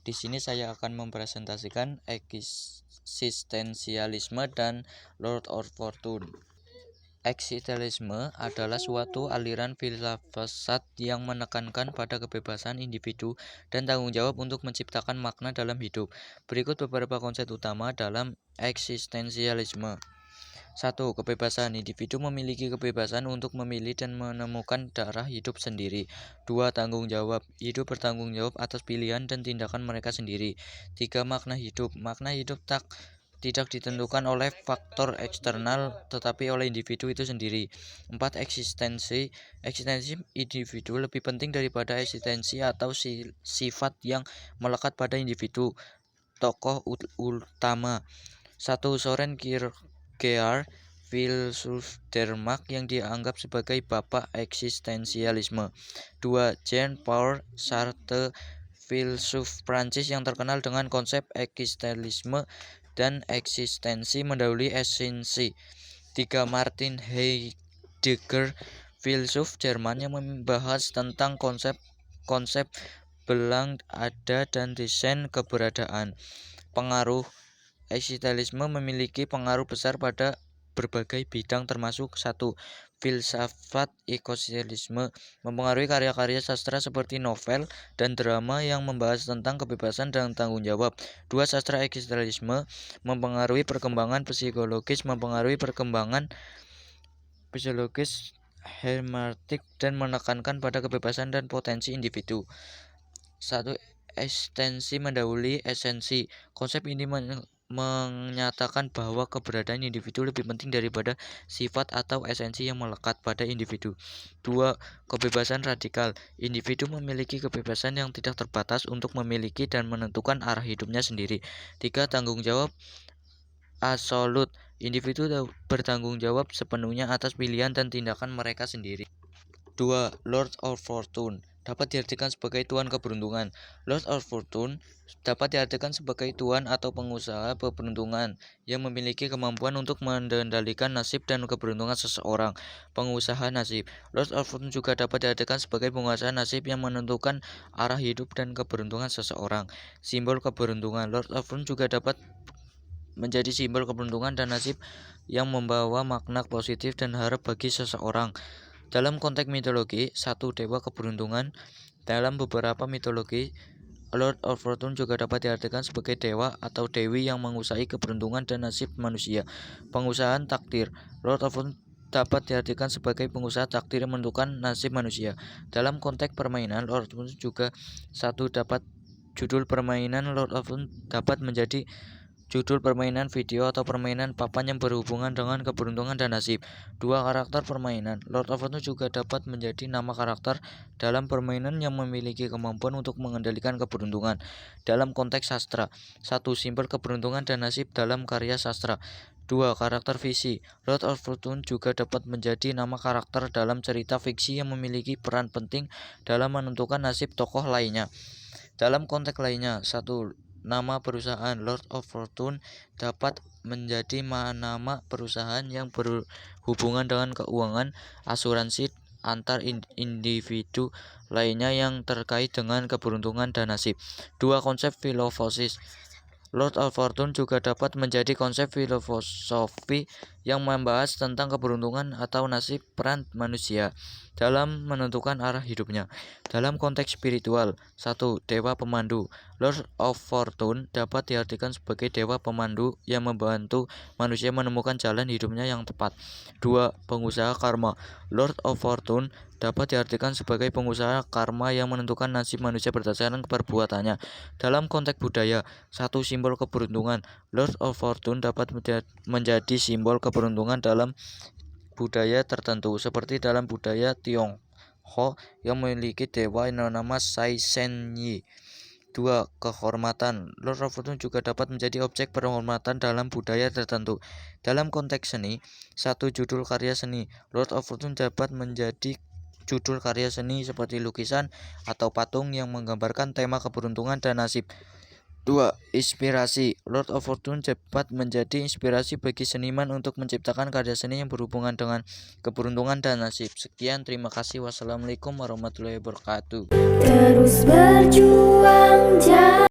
Di sini saya akan mempresentasikan eksistensialisme dan Lord of Fortune. Eksistensialisme adalah suatu aliran filsafat yang menekankan pada kebebasan individu dan tanggung jawab untuk menciptakan makna dalam hidup. Berikut beberapa konsep utama dalam eksistensialisme. 1. Kebebasan. Individu memiliki kebebasan untuk memilih dan menemukan arah hidup sendiri. 2. Tanggung jawab. Hidup bertanggung jawab atas pilihan dan tindakan mereka sendiri. 3. Makna hidup. Makna hidup tidak ditentukan oleh faktor eksternal tetapi oleh individu itu sendiri. 4. Eksistensi. Eksistensi individu lebih penting daripada eksistensi atau sifat yang melekat pada individu. Tokoh utama. 1. Soren Kierkegaard, filsuf Denmark yang dianggap sebagai bapak eksistensialisme. 2. Jean-Paul Sartre, filsuf Prancis yang terkenal dengan konsep eksistensialisme dan eksistensi mendahului esensi. 3. Martin Heidegger, filsuf Jerman yang membahas tentang konsep belang ada dan desain keberadaan. Pengaruh. Eksistensialisme memiliki pengaruh besar pada berbagai bidang termasuk 1. Filsafat eksistensialisme mempengaruhi karya-karya sastra seperti novel dan drama yang membahas tentang kebebasan dan tanggung jawab. 2. Sastra eksistensialisme mempengaruhi perkembangan psikologis hermeneutik dan menekankan pada kebebasan dan potensi individu. 1. Eksistensi mendahului esensi. Konsep ini menyatakan bahwa keberadaan individu lebih penting daripada sifat atau esensi yang melekat pada individu. 2. Kebebasan radikal. Individu memiliki kebebasan yang tidak terbatas untuk memiliki dan menentukan arah hidupnya sendiri. 3. Tanggung jawab absolut. Individu bertanggung jawab sepenuhnya atas pilihan dan tindakan mereka sendiri. 2. Lord of Fortune dapat diartikan sebagai tuan keberuntungan. Lord of Fortune dapat diartikan sebagai tuan atau pengusaha keberuntungan yang memiliki kemampuan untuk mengendalikan nasib dan keberuntungan seseorang. Pengusaha nasib. Lord of Fortune juga dapat diartikan sebagai pengusaha nasib yang menentukan arah hidup dan keberuntungan seseorang. Simbol keberuntungan. Lord of Fortune juga dapat menjadi simbol keberuntungan dan nasib yang membawa makna positif dan harap bagi seseorang. Dalam konteks mitologi, 1. Dewa keberuntungan. Dalam beberapa mitologi, Lord of Fortune juga dapat diartikan sebagai dewa atau dewi yang menguasai keberuntungan dan nasib manusia. Pengusahaan takdir. Lord of Fortune dapat diartikan sebagai pengusaha takdir yang menentukan nasib manusia. Dalam konteks permainan, Lord of Fortune juga 1. Dapat judul permainan. Lord of Fortune dapat menjadi judul permainan video atau permainan papan yang berhubungan dengan keberuntungan dan nasib. 2. Karakter permainan. Lord of Fortune juga dapat menjadi nama karakter dalam permainan yang memiliki kemampuan untuk mengendalikan keberuntungan. Dalam konteks sastra, 1. Simbol keberuntungan dan nasib dalam karya sastra. 2. Karakter fiksi. Lord of Fortune juga dapat menjadi nama karakter dalam cerita fiksi yang memiliki peran penting dalam menentukan nasib tokoh lainnya. Dalam konteks lainnya, 1. Nama perusahaan. Lord of Fortune dapat menjadi nama perusahaan yang berhubungan dengan keuangan, asuransi antar individu lainnya yang terkait dengan keberuntungan dan nasib. 2. Konsep filosofis. Lord of Fortune juga dapat menjadi konsep filosofi yang membahas tentang keberuntungan atau nasib peran manusia dalam menentukan arah hidupnya. Dalam konteks spiritual, 1. Dewa pemandu. Lord of Fortune dapat diartikan sebagai dewa pemandu yang membantu manusia menemukan jalan hidupnya yang tepat. 2. Pengusaha karma. Lord of Fortune dapat diartikan sebagai pengusaha karma yang menentukan nasib manusia berdasarkan perbuatannya. Dalam konteks budaya, 1. Simbol keberuntungan. Lord of Fortune dapat menjadi simbol keberuntungan dalam budaya tertentu, seperti dalam budaya Tionghoa yang memiliki dewa yang bernama Sai Shen Yi. 2. Kehormatan. Lord of Fortune juga dapat menjadi objek penghormatan dalam budaya tertentu. Dalam konteks seni, 1. Judul karya seni. Lord of Fortune dapat menjadi judul karya seni seperti lukisan atau patung yang menggambarkan tema keberuntungan dan nasib. 2. Inspirasi. Lord of Fortune dapat menjadi inspirasi bagi seniman untuk menciptakan karya seni yang berhubungan dengan keberuntungan dan nasib. Sekian, terima kasih. Wassalamualaikum warahmatullahi wabarakatuh. Terus berjuang.